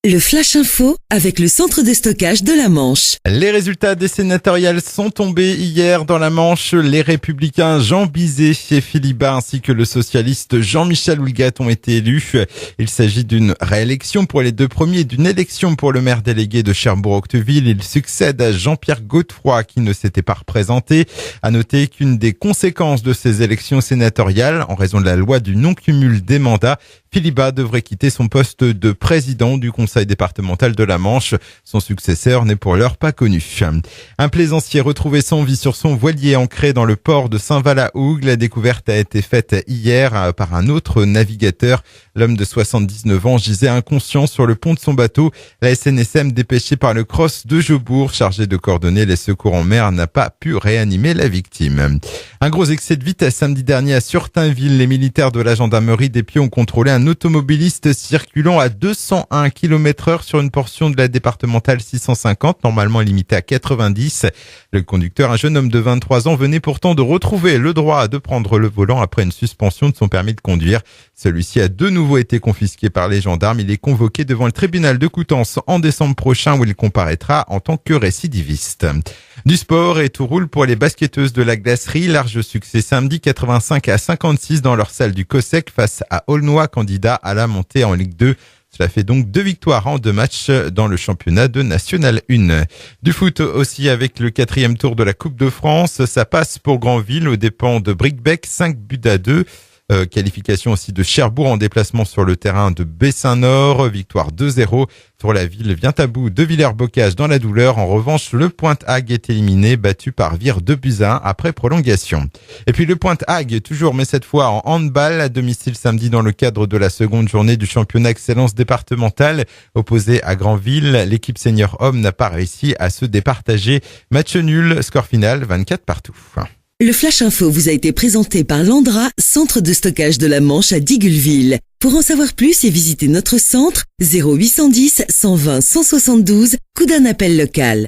Le Flash Info avec le centre de stockage de la Manche. Les résultats des sénatoriales sont tombés hier dans la Manche. Les républicains Jean Bizet et Philippe Bas ainsi que le socialiste Jean-Michel Houllegatte ont été élus. Il s'agit d'une réélection pour les deux premiers et d'une élection pour le maire délégué de Cherbourg-Octeville. Il succède à Jean-Pierre Godefroy qui ne s'était pas représenté. À noter qu'une des conséquences de ces élections sénatoriales, en raison de la loi du non-cumul des mandats, Philippe Bas devrait quitter son poste de président du conseil départemental de la Manche. Son successeur n'est pour l'heure pas connu. Un plaisancier retrouvé sans vie sur son voilier ancré dans le port de Saint-Val-à-Hougue. La découverte a été faite hier par un autre navigateur. L'homme de 79 ans gisait inconscient sur le pont de son bateau. La SNSM, dépêchée par le CROSS de Jaubourg, chargé de coordonner les secours en mer, n'a pas pu réanimer la victime. Un gros excès de vitesse samedi dernier à Surtainville. Les militaires de la gendarmerie d'Épieux ont contrôlé un automobiliste circulant à 201 km/h sur une portion de la départementale 650, normalement limitée à 90. Le conducteur, un jeune homme de 23 ans, venait pourtant de retrouver le droit de prendre le volant après une suspension de son permis de conduire. Celui-ci a de nouveau été confisqué par les gendarmes. Il est convoqué devant le tribunal de Coutances en décembre prochain où il comparaîtra en tant que récidiviste. Du sport et tout roule pour les basketteuses de la Glacerie. Large succès samedi 85-56 dans leur salle du COSEC face à Aulnois, candidat à la montée en Ligue 2. Cela fait donc 2 victoires en 2 matchs dans le championnat de National 1. Du foot aussi avec le 4e tour de la Coupe de France. Ça passe pour Granville aux dépens de Bricbec, 5-2. Qualification aussi de Cherbourg en déplacement sur le terrain de Bessin-Nord. Victoire 2-0 pour la ville vient à bout de Villers-Bocage dans la douleur. En revanche, le Pointe-Hague est éliminé, battu par Vire 2-1 après prolongation. Et puis le Pointe-Hague toujours, mais cette fois en handball à domicile samedi dans le cadre de la seconde journée du championnat excellence départementale. Opposé à Granville, l'équipe senior homme n'a pas réussi à se départager. Match nul, score final 24 partout. Le Flash Info vous a été présenté par Landra, centre de stockage de la Manche à Digulleville. Pour en savoir plus et visiter notre centre, 0810 120 172, coup d'un appel local.